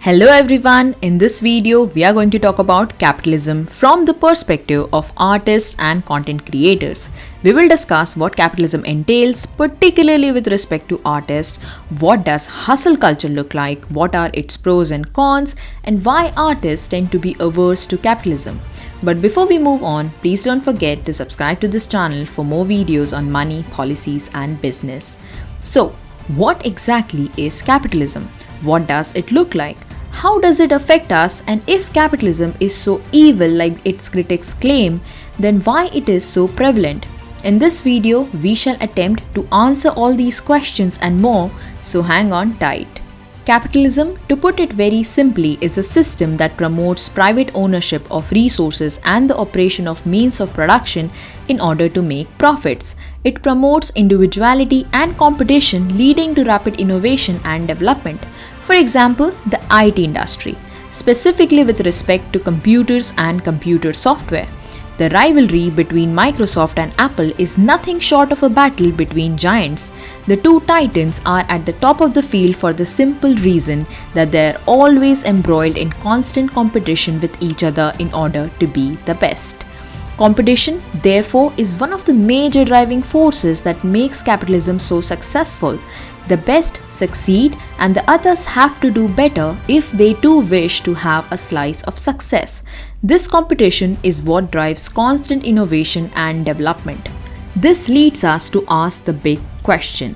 Hello everyone, in this video we are going to talk about capitalism from the perspective of artists and content creators. We will discuss what capitalism entails, particularly with respect to artists, what does hustle culture look like, what are its pros and cons, and why artists tend to be averse to capitalism. But before we move on, please don't forget to subscribe to this channel for more videos on money, policies and business. So, what exactly is capitalism? What does it look like? How does it affect us? And if capitalism is so evil like its critics claim, then why it is so prevalent? In this video, we shall attempt to answer all these questions and more, so hang on tight. Capitalism, to put it very simply, is a system that promotes private ownership of resources and the operation of means of production in order to make profits. It promotes individuality and competition, leading to rapid innovation and development. For example, the IT industry, specifically with respect to computers and computer software. The rivalry between Microsoft and Apple is nothing short of a battle between giants. The two titans are at the top of the field for the simple reason that they are always embroiled in constant competition with each other in order to be the best. Competition, therefore, is one of the major driving forces that makes capitalism so successful. The best succeed and the others have to do better if they too wish to have a slice of success. This competition is what drives constant innovation and development. This leads us to ask the big question.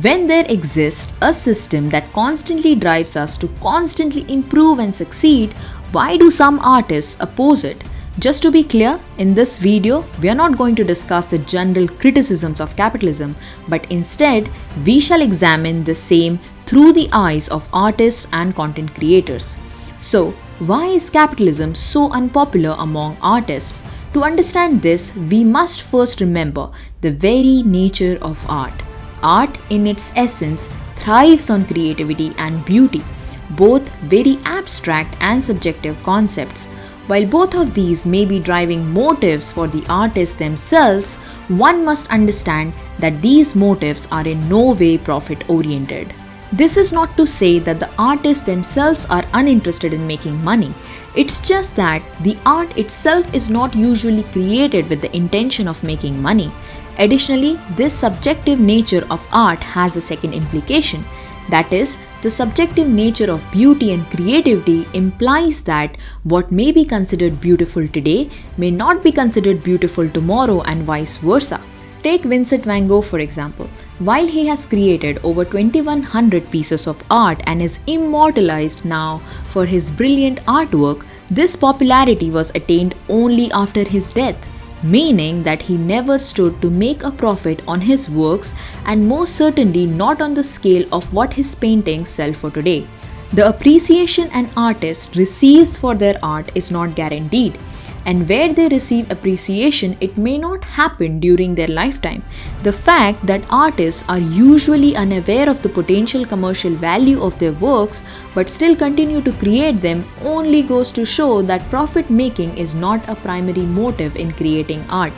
When there exists a system that constantly drives us to constantly improve and succeed, why do some artists oppose it? Just to be clear, in this video, we are not going to discuss the general criticisms of capitalism, but instead, we shall examine the same through the eyes of artists and content creators. So, why is capitalism so unpopular among artists? To understand this, we must first remember the very nature of art. Art, in its essence, thrives on creativity and beauty, both very abstract and subjective concepts. While both of these may be driving motives for the artists themselves, one must understand that these motives are in no way profit-oriented. This is not to say that the artists themselves are uninterested in making money. It's just that the art itself is not usually created with the intention of making money. Additionally, this subjective nature of art has a second implication. That is, the subjective nature of beauty and creativity implies that what may be considered beautiful today may not be considered beautiful tomorrow and vice versa. Take Vincent van Gogh for example. While he has created over 2100 pieces of art and is immortalized now for his brilliant artwork, this popularity was attained only after his death, meaning that he never stood to make a profit on his works and most certainly not on the scale of what his paintings sell for today. The appreciation an artist receives for their art is not guaranteed, and where they receive appreciation, it may not happen during their lifetime. The fact that artists are usually unaware of the potential commercial value of their works but still continue to create them only goes to show that profit making is not a primary motive in creating art.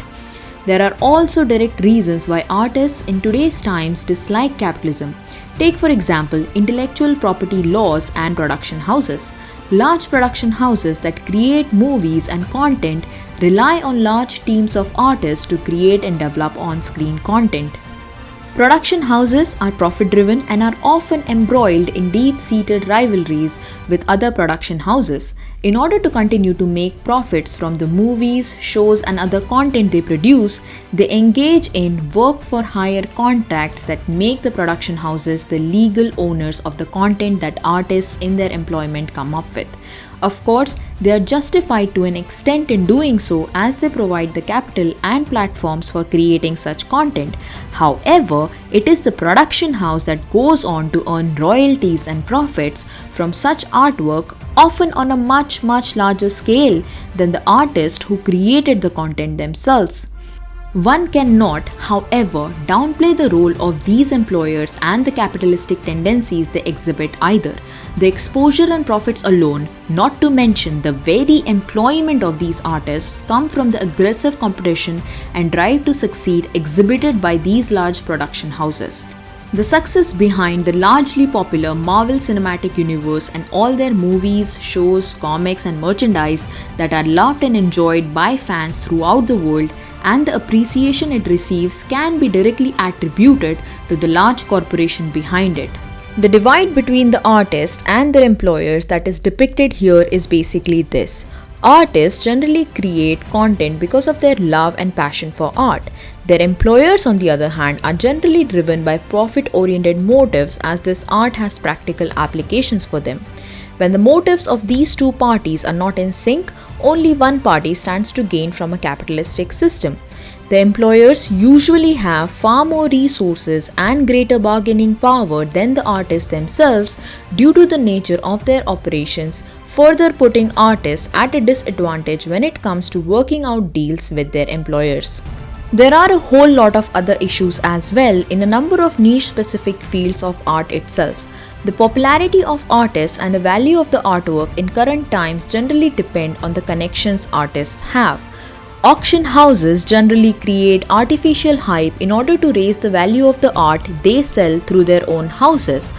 There are also direct reasons why artists in today's times dislike capitalism. Take for example intellectual property laws and production houses. Large production houses that create movies and content rely on large teams of artists to create and develop on-screen content. Production houses are profit-driven and are often embroiled in deep-seated rivalries with other production houses. In order to continue to make profits from the movies, shows and other content they produce, they engage in work-for-hire contracts that make the production houses the legal owners of the content that artists in their employment come up with. Of course, they are justified to an extent in doing so as they provide the capital and platforms for creating such content. However, it is the production house that goes on to earn royalties and profits from such artwork, often on a much larger scale than the artist who created the content themselves. One cannot, however, downplay the role of these employers and the capitalistic tendencies they exhibit either. The exposure and profits alone, not to mention the very employment of these artists, come from the aggressive competition and drive to succeed exhibited by these large production houses. The success behind the largely popular Marvel Cinematic Universe and all their movies, shows, comics, and merchandise that are loved and enjoyed by fans throughout the world, and the appreciation it receives can be directly attributed to the large corporation behind it. The divide between the artist and their employers that is depicted here is basically this. Artists generally create content because of their love and passion for art. Their employers, on the other hand, are generally driven by profit oriented motives as this art has practical applications for them. When the motives of these two parties are not in sync, only one party stands to gain from a capitalistic system. The employers usually have far more resources and greater bargaining power than the artists themselves due to the nature of their operations, further putting artists at a disadvantage when it comes to working out deals with their employers. There are a whole lot of other issues as well in a number of niche specific fields of art itself. The popularity of artists and the value of the artwork in current times generally depend on the connections artists have. Auction houses generally create artificial hype in order to raise the value of the art they sell through their own houses.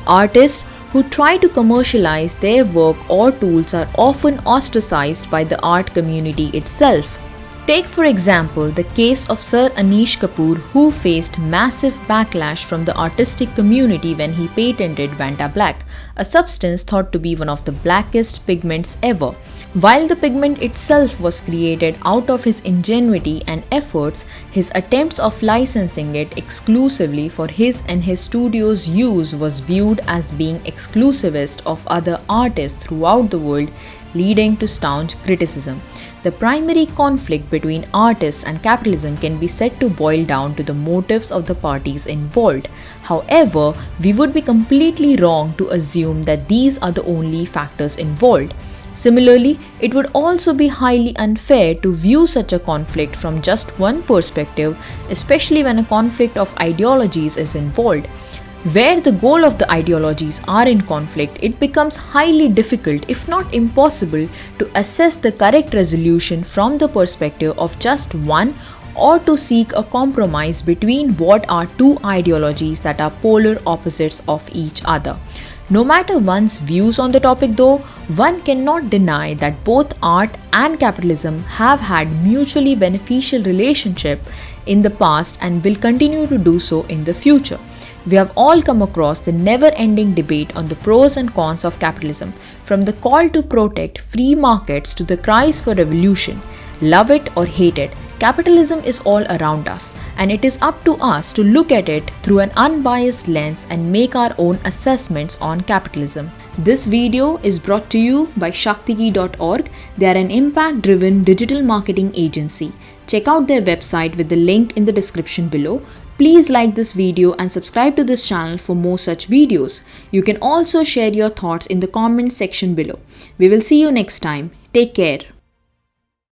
Artists who try to commercialize their work or tools are often ostracized by the art community itself. Take for example the case of Sir Anish Kapoor, who faced massive backlash from the artistic community when he patented Vanta Black, a substance thought to be one of the blackest pigments ever. While the pigment itself was created out of his ingenuity and efforts, his attempts of licensing it exclusively for his and his studio's use was viewed as being exclusivist of other artists throughout the world, leading to staunch criticism. The primary conflict between artists and capitalism can be said to boil down to the motives of the parties involved. However, we would be completely wrong to assume that these are the only factors involved. Similarly, it would also be highly unfair to view such a conflict from just one perspective, especially when a conflict of ideologies is involved. Where the goal of the ideologies are in conflict, it becomes highly difficult, if not impossible, to assess the correct resolution from the perspective of just one, or to seek a compromise between what are two ideologies that are polar opposites of each other. No matter one's views on the topic though, one cannot deny that both art and capitalism have had mutually beneficial relationship in the past and will continue to do so in the future. We have all come across the never-ending debate on the pros and cons of capitalism, from the call to protect free markets to the cries for revolution. Love it or hate it, capitalism is all around us, and it is up to us to look at it through an unbiased lens and make our own assessments on capitalism. This video is brought to you by Shaktiki.org. They are an impact-driven digital marketing agency. Check out their website with the link in the description below. Please like this video and subscribe to this channel for more such videos. You can also share your thoughts in the comment section below. We will see you next time. Take care.